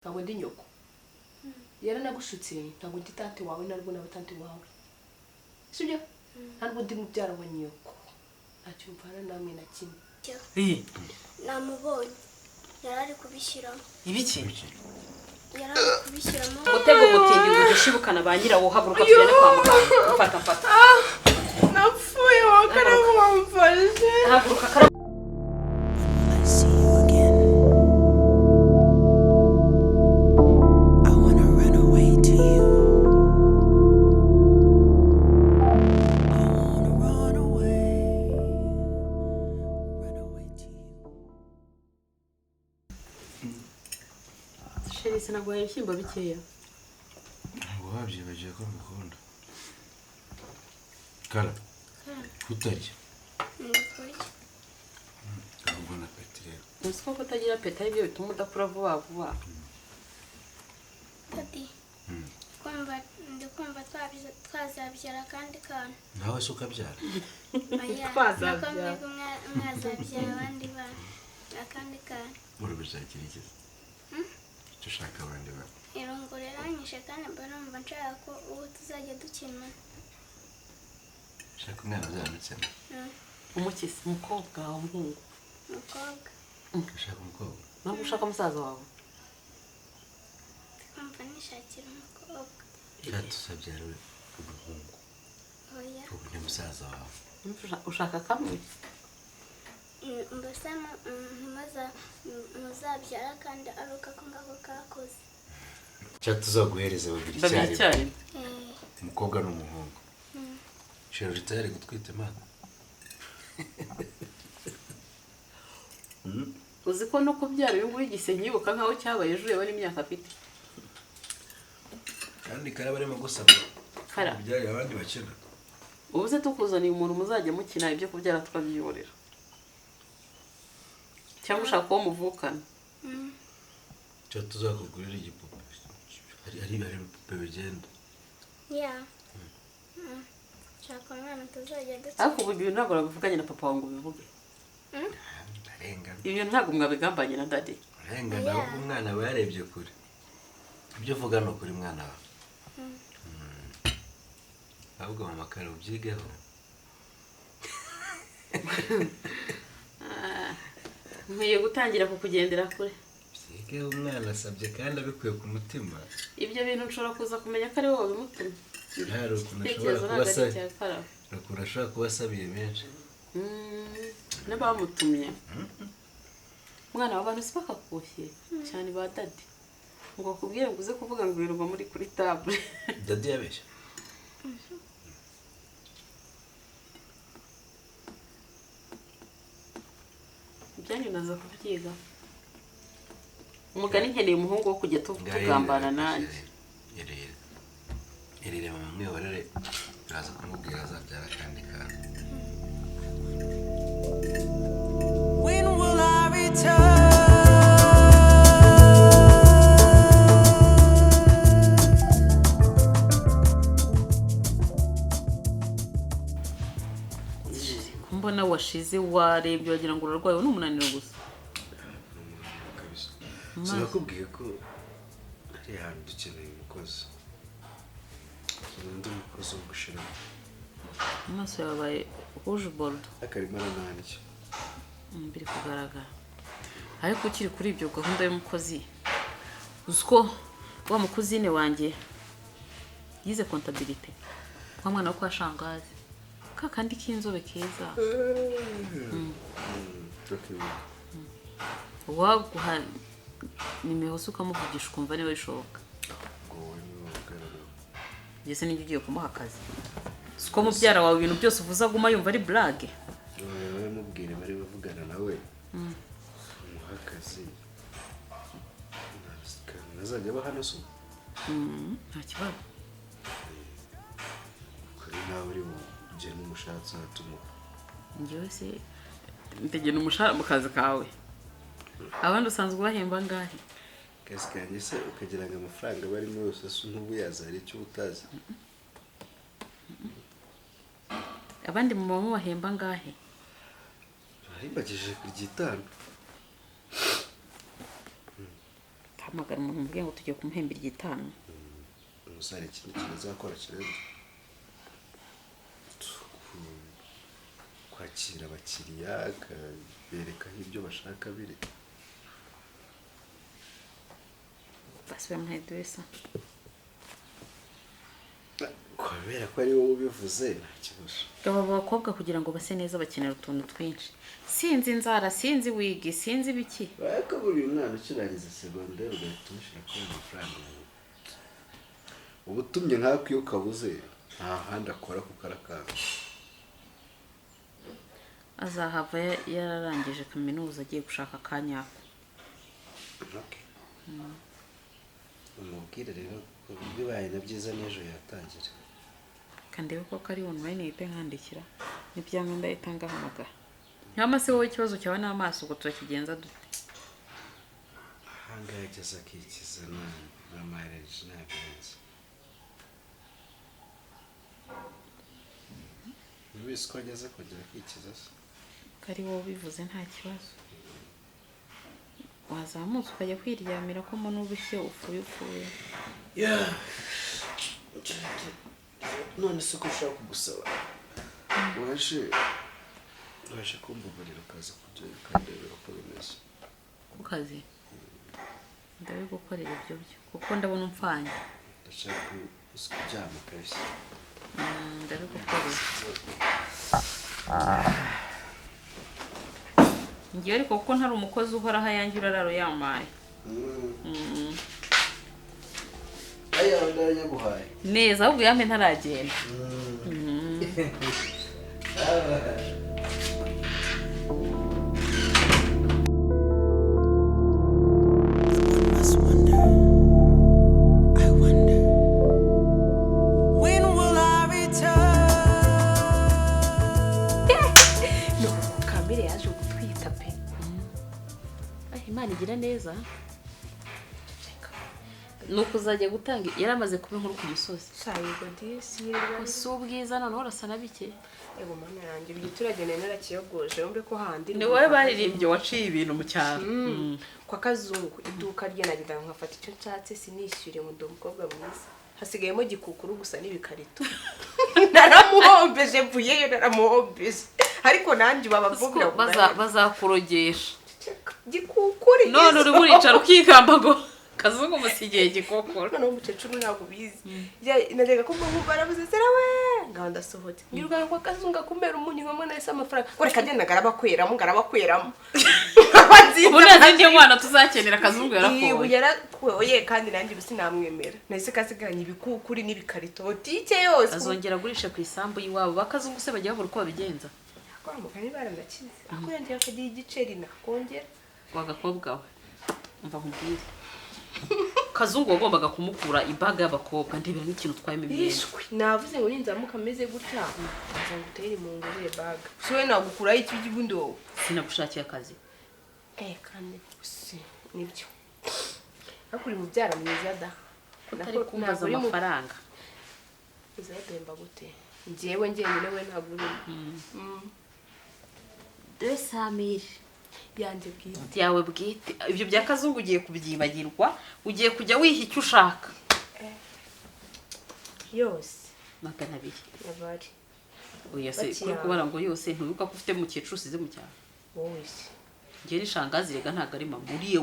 ntabwo ndi nyoko yaranagushutse ntabwo ndi tante wawe narwo n'abatante wawe sibyo ntabwo ndi mubyara wa nyoko ntacyo mvana namwe na kimwe namubonye yarari kubishyira ibiki yarari kubishyiramo gutego gutindi gudishibukana ba nyirawo haguruka tujyane kwa muganga mfata napfuye wakarabumvaje haguruka Sinaguhaye ibishyimbo bikeya wabyibagiye ko mbikunda kara kutarya ubona peti rero uzi ko kutagira peti ari byo bituma udakura vuba vuba Tati ndikumva twazabyara kandi kana nawe se ukabyara twazabyara mwazabyara abandi bana akandi kana urabishakira iki ushaka abandi bana irongorera nyishe kandi mba nshaka ko ubu tuzajya dukina ushaka umwana uzamutsema umukisi umukobwa umuhungu ushaka umukobwa ntabwo ushaka musaza wawe twumva nishakira umukobwa reka tuzabyara umuhungu ubu ni musaza wawe ushaka kamwe mbese muzabyara kandi ari uko ako ngako kakoze cyangwa tuzaguhereza babiri icyarimwe umukobwa n'umuhungu shero ritari gutwita imana uzi ko no kubyara uyu nguyu igisenyi yibuka nkaho cyabaye ejo ureba n'imyaka afite kandi karaba arimo gusaba kara kubyarira abandi bakina ubu se tukuzaniye umuntu muzajya mukina ibyo kubyara tukabyiyorera cyangwa ushaka uwo muvukana cyangwa tuzakugurira igipupe hari ibipupe bigenda nshaka umwana tuzajya dukina ariko ubu ibintu ntabwo babivuganye na papa wawe ngo ubivuge ibyo ntabwo mwabigambanye na dadi arengana ahubwo umwana aba yarebye kure ibyo uvuga ni ukuri mwana wawe ahubwo mama kare ubyigeho nkwiye gutangira kukugendera kure byigeho umwana asabye kandi abikuye ku mutima ibyo bintu nshobora kuza kumenya ko ari wowe wabimutumye hari ukuntu ashobora kuba asabiye menshi n'abamutumye umwana w'abantu si bakakushye cyane ba dadi ngo akubwire ngo uze kuvuga ngo wirirwa muri kuri table dadi yabeshya ibyanyu naza kubyiga umugani nkeneye umuhungu wo kujya tugambana nanjye irire mama mwihorere biraza kumubwira azabyara kandi kandi When will I return? mbona washize warebye wagira ngo urarwaye n'umunaniro gusa sinakubwiye ko ari ahantu dukeneye umukozi undi mukozi wo gushiramo amaso yabaye rouge bordeaux akarimo arananjye biri kugaragara ariko ukiri kuri ibyo gahunda y'umukozi uzi ko wa mukuzine wanjye yize comptabilité wa mwana wo kwa shangazi kakandi k'inzobe keza waguha nimero se ukamuvugisha ukumva niba bishoboka ngese n'ibyo ugiye kumuha akazi siko mubyara wawe ibintu byose uvuze aguma yumva ari blague wowe mubwire bari bavugana nawe umuha akazi nazajya aba hano se nta kibazo kuri nawe uri bugene umushatsi atumuha njyewe se mtegena umushahara mu kazi kawe abandi usanzwe ubahemba ngahe kazi kanjye se ukagira ngo amafaranga barimo yose ntubu yazari icyo utazi abandi mu mama bahemba ngahe arimbagije ku gitanda hamagara umuntu mubwiye ngo tugiye kumuhemba 5. umusare ikintu kizakora kirenze kwakira abakiriya akabereka ibyo bashaka biri basi bamuhaye duesa kubera ko ari wowe ubivuze nta kibazo. aba bakobwa kugira ngo base neza bakenera utuntu twinshi, sinzi inzara, sinzi wigi, sinzi biki. ariko buri mwana ukirangiza segonderi ugahita umushyira kuri amafaranga ubutumye nk'ako iyo kabuze nta handi akora kuko arakanga. Azahava yararangije kaminuza agiye gushaka akanyako. Okay. Umubwire rero bibaye na byiza n'ejo yatangira. Kandebe ko kari online yite nkandikira n'ibyamwe ndahita ngahamagara. Nyama se wowe ikibazo cyawe n'amaso ubwo turakigenza dute? Hanga yageze akikiza na marriage n'abenzi. Nibise ko ageze kongera kwikiza se. Kari wowe bivuze nta kibazo. Wazamutse ukajya kwiryamira ko mbona ubishye ufuye. Yeah. None se ko ushaka kugusaba. Waje kumbuburira kaza kujya kandebera ko bimeze. Ku kazi. Ndabe gukorera ibyo byo kuko ndabona umfanye. Ndashaka kuryama kabisa. Ndabe gukorera. Ngiye ariko kuko ntari umukozi uhora hayangira raro yamaye. Aya ndanya guhaye. Neza ahubwo yame ntaragenda. Igira neza nuko uzajya gutanga yaramaze kuba inkuru ku musozi Sayigo disi yirwa subwiza none urasa nabike ego mana yanjye igiturage nene narakiyogoje umbe ko handi ni wowe baririmbye waciye ibintu mu cyaro kwa Kazungu iduka rye nagira nkafata icyo nshatse sinishyure mu domukobwa mwiza hasigayemo gikukuru gusa n'ibikarito naramuhombeje mvuyeyo naramuhombeje ariko nanjye babavubira bazakurogesha gikukuri none uri buricara ukikambago Kazungu musigiye gikokora none umucecuru ntabwo bizi najyaga ko ngo barabuze serawe ngaho ndasohote ngiruka kwa Kazungu akumera umunyu nkamwe nahise amafaranga gore kagenda garabakweramo ubunaze ndi mwana tuzakenera Kazungu yarakoye yarakoye kandi nanjye bisi namwemera nahise kasiganye ibikukuri n'ibikarito botike yose azongera gurisha ku isambu yiwabo bakazungu se bajya babura uko babigenza kwa mugani baranakize ako yandi akagira igiceri nakongera wagakobwa we umva nkubwire Kazungu wagombaga kumukura imbaga y'abakobwa ndebera n'ikintu twayime imyenda navuze ngo ninzamuka ameze gutya nzangutere mu ngore bag siwe nagukuraho iki gibundi wowe sinagushakiye akazi kandi gusi nibyo akuri mu byara mwiza da utari kumbaza amafaranga uzabemba gute njyewe njyenyine we ntagura 200,000 yanjye bwite yawe bwite ibyo bya Kazungu ugiye kubyibagirwa ugiye kujya wiha icyo ushaka yose 200 yabari oya se kuri kubara ngo yose nturuka ko ufite mu cyecuru usize mu cyaro wowe ngiye nishangazi rega ntago ari mama uriye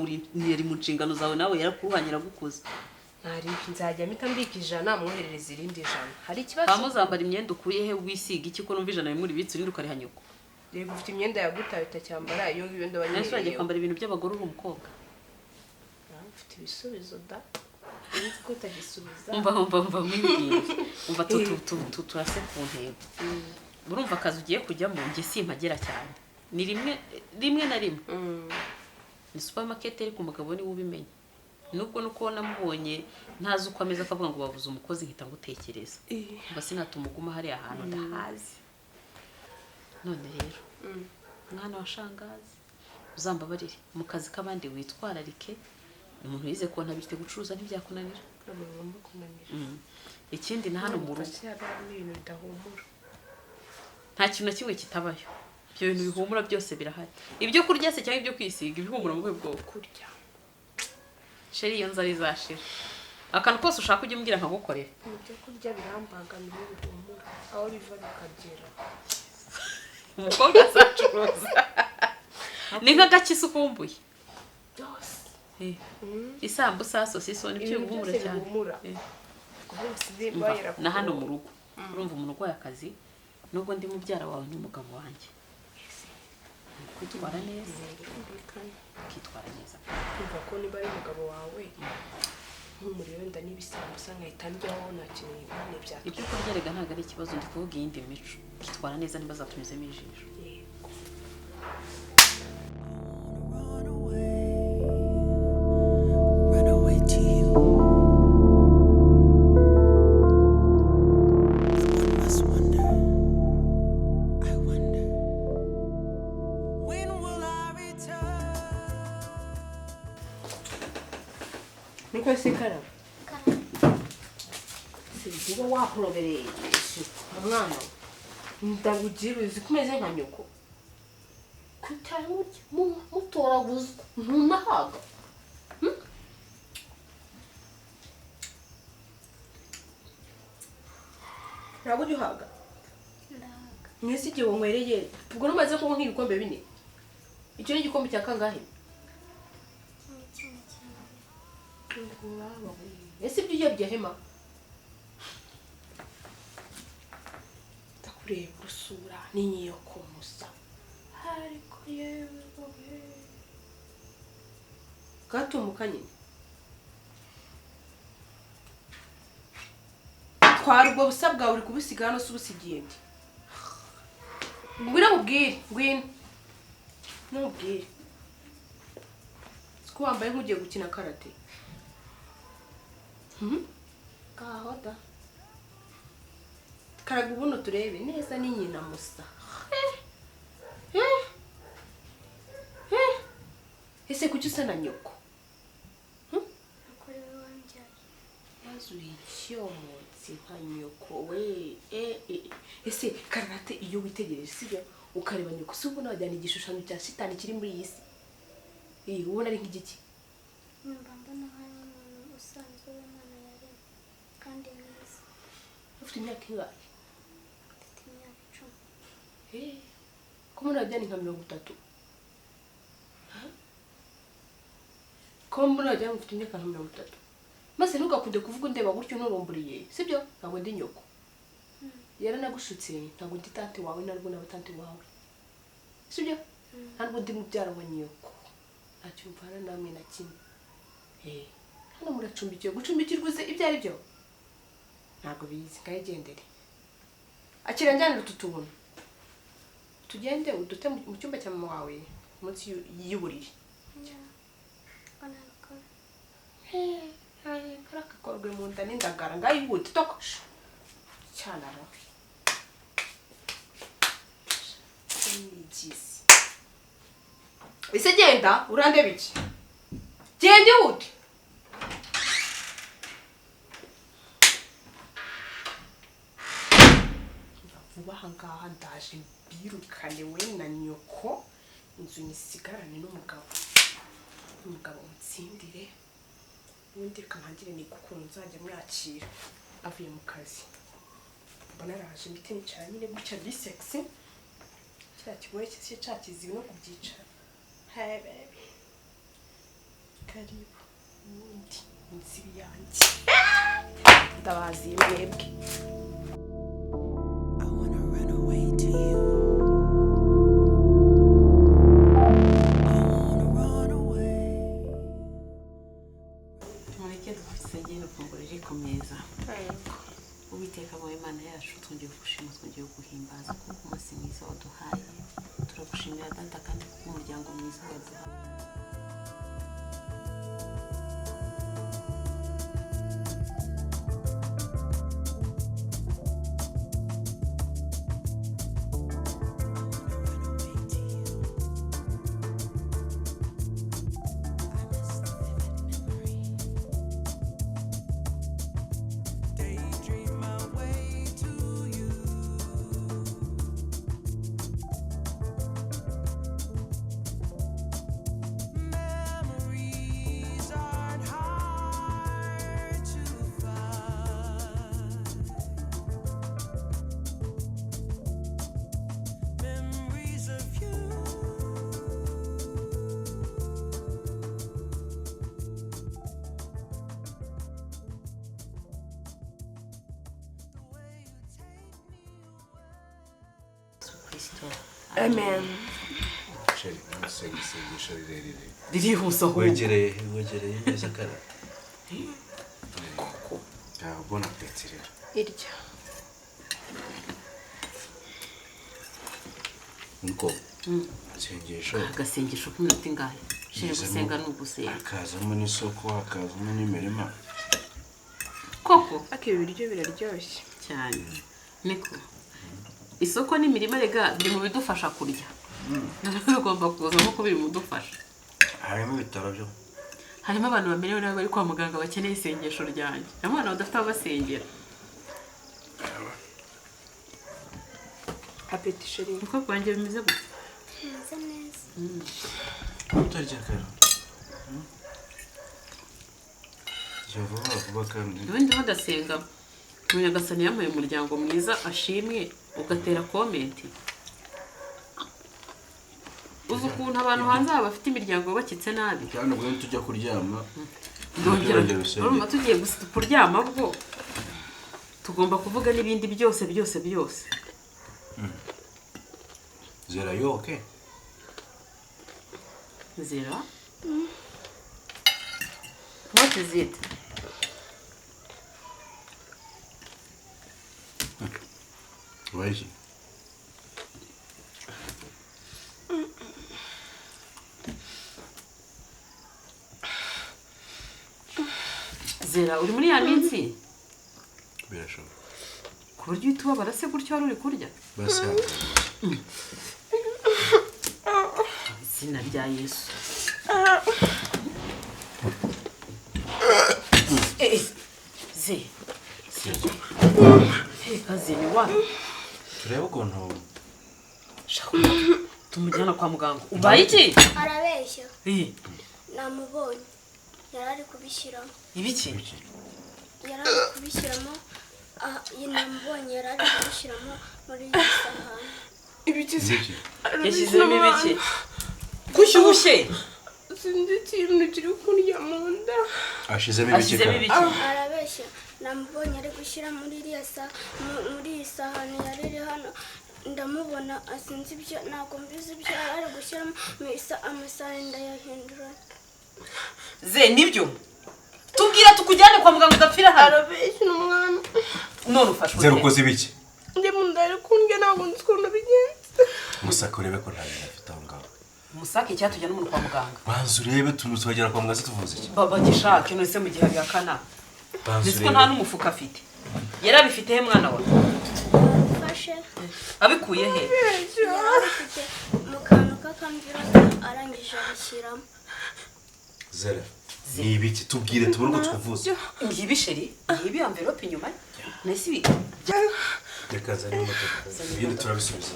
uri mu nshingano zawe nawe yarakuhanyira gukuza ntari nzajya mpita mbika 100 mwoherereza irindi 100 hari ikibazo bamuzambara imyenda ukuye he wisiga iki ko numva 100 bimuri bitse urindi ukari hanyuko rego ufite imyenda yagutaye utacyambara iyo ibyo ndabanyeye nase bagiye kwambara ibintu by'abagore uri umukobwa ufite ibisubizo da nzi ko utagisubiza umva mwibwire umva turase ku ntego urumva akazi ugiye kujyamo nge simpagera cyane ni rimwe na rimwe ni supermarket iri ku mugabo ni ubimenye nubwo nuko namubonye ntazi uko ameze akavuga ngo bavuze umukozi nkita ngutekereza ngo sinatumuguma hari ahantu ndahazi none rero mwana wa shangazi uzambabarire mu kazi k'abandi witwararike umuntu yize ko ntabite gucuruza ntibyakunanira ikindi na hano mu rugo nta kintu na kimwe kitabayo ibyo bintu bihumura byose birahari ibyo kurya se cyangwa ibyo kwisiga ibihumura mu rwego bwo kurya sheri iyo nzara izashira akantu kose ushaka ujye umbwira nkagukorera ibyo kurya birambangamira bihumura aho biva bikagera umukobwa azacuruza ni nk'agakisi ukumbuye byose isambusa sosiso nibyo ibintu bihumura byose cyane bihumura rwose Umva, na hano mu rugo urumva umuntu urwaye akazi nubwo ndi mubyara wawe n'umugabo wanjye kwitwara neza ukitwara neza kumva ko niba ari umugabo wawe nk'umuriro wenda n'ibisambusa nkahita ndyaho nta kintu nyine byatuma ibyo kurya rega ntabwo ari ikibazo ndi kuvuga iyindi mico ukitwara neza ntibazatunyuzemo ijisho yego Run away to you. One must wonder. I wonder. When will I return? niko se karaba karaba sibiba wakurobereye umwana ndagugira uzi ko umeze nka nyoko kutari mutoraguzwa ntunahaga ntabwo ujya uhaga ndahaga mwese igihe wanywereye ubwo numaze kunywa nk'ibikombe bine icyo ni igikombe cya kangahe kimwe ese ibyo ugiye byahema ndakureba urusura n'inyiyoko musa ariko yewe wowe gatumuka nyine twara ubwo busa bwawe uri kubusiga hano se ubusigiye ndi ngwino mubwire ngwino numubwire ko wambaye nk'ugiye gukina karate ngaho da karaga ubuno turebe neza ni nyina musa ese kuki usa na nyoko kuri we wambyaye yazuye icyomotsi nka nyoko we ese karate iyo witegereje sibyo ukareba nyoko si ubona wajyana igishushanyo cya shitani kiri muri iyi si ubona ari nk'igiki numva mbona hari umuntu usanzwe w'Imana yaremye kandi mwiza ufite imyaka ingahe ufite imyaka 10 ko mbona wajyana nka 30 ko mbona wajyana ufite imyaka nka 30 maze ntugakunde kuvuga undeba gutyo nturumburiye sibyo ntabwo ndi nyoko yaranagushutse ntabwo ndi tante wawe narwo n'abatante wawe sibyo ntabwo ndi mubyara wa nyoko ntacyo mvana namwe na kimwe hano muracumbikiwe gucumbikirwa uzi ibyo ari byo ntabwo bizi ngayigendere akira njyanira utu tuntu tugende udute mu cyumba cya mama wawe munsi y'uburiri karakakorwe mu nda n'indagara ngayihute tokosha cyanara nigizi ese genda urandeba iki genda ihute vuba aha ngaha ndaje mbirukane we na nyoko inzu nyisigarane n'umugabo mutsindire ubundi reka ntangire nigukuru nzajya mwakira avuye mu kazi mbona araje imiti nicara nyine gutya ndi sexy cya kigoye cyose cyakiziwe no kubyicara hey baby karibu ubundi inzibi yanjye ndabazi mwebwe I wanna run away to you. I wanna run away. tumureke dusengere ifunguro riri ku meza uwiteka mu Imana yacu twongeye gushima twongeye guhimbaza kuko umunsi mwiza waduhaye turagushimira data kandi kuko umuryango mwiza waduhaye Daydream my way to you. kristo amen. sheri namusenga isengesho rirerire ririhusa ahubwo wegereye neza kara bon appétit rero irya niko isengesho agasengesho k'iminota ingahe sheri gusenga ni ugusenga hakazamo n'isoko hakazamo n'imirima koko ariko ibi biryo biraryoshye cyane niko isoko n'imirima rega biri mu bidufasha kurya ntabwo bigomba kuza nko biri mu dufasha harimo ibitaro byo harimo abantu bamerewe nabi bari kwa muganga bakeneye isengesho ryanjye harimo abantu badafite aho basengera apeti sheri uko bwanjye bimeze gute Meze neza. utarya kara jya vuba kandi ubundi badasenga Munyagasani yamuye umuryango mwiza ashimwe ugatera komenti uzi ukuntu abantu hanze aba bafite imiryango yubakitse nabi cyane ubwo tujya kuryama ndongera urumva tugiye kuryama bwo tugomba kuvuga n'ibindi byose zera yo okay Zera what is it waje Zera uri muri ya minsi birashoboka ku buryo uhita ubabara se gutyo wari uri kurya basi izina rya yesu ze kazi ni wa turebe ukuntu tumujyana kwa muganga ubaye iki Arabeshya. Eh, Namubonye. Yari ari kubishyiramo. ibiki Yari ari kubishyiramo. Namubonye yari ari kubishyiramo muri iyi sahani. ibikize iki yashyizemo ibiki kushyushye sinzi ikintu kiri kurya mu nda ashizemo ibiki ashyizemo kara ibiki Arabeshya. Namubonye ari gushyira muri iyi sahani yari iri hano. Ndamubona asinzi ibyo ntabwo mbizi ibyo yari ari gushyiramo amasahani ndayahindura. ze nibyo tubwira tukujyane kwa muganga udapfira hano arabeshya n'umwana none ufashwe zero ukoze ibiki ndi mu nda ari kundya ntabwo nzi ukuntu bigenze musaka urebe ko nta bintu afite aho ngaho musake icyatujyana umuntu kwa muganga banza urebe tugera kwa muganga tuvuze iki bagishake none se mu gihe abihakana banza ndetse ko nta urebe n'umufuka afite yari abifite he mwana we Fashe. abikuye he Yari abifite mu kantu k'akamvirope arangije abishyiramo. zera ni ibiki tubwire tubone uko tukuvuza ngibi sheri ngibi envelope inyuma nahise ibi reka zane imodoka ibindi turabisubiza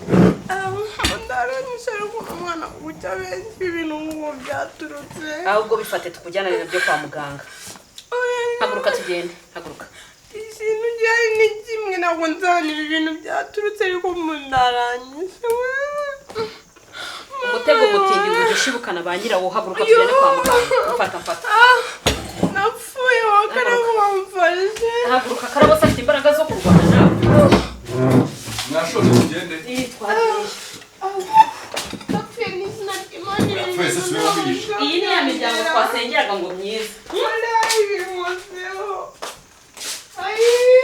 ndaranyisha ariko umwana ujya benshi ibintu nk'ubu byaturutse ahubwo bifate tukujyana nabyo kwa muganga haguruka tugende haguruka ikintu gihari ni kimwe ntabwo nzanira ibintu byaturutse ariko mu ndaranyisha umutego mutindi ngo ushibukana ba nyirawo haguruka tujyane kwa muganga mfata napfuye wakarabo wamfashe haguruka karabo se afite imbaraga zo kurwana nawe mwashobora kugende twagiye napfuye n'izina ry'imana Yapfuye se si wowe wigisha. iyi ni ya miryango twasengeraga ngo myiza Olha aí, meu Deus! Aí!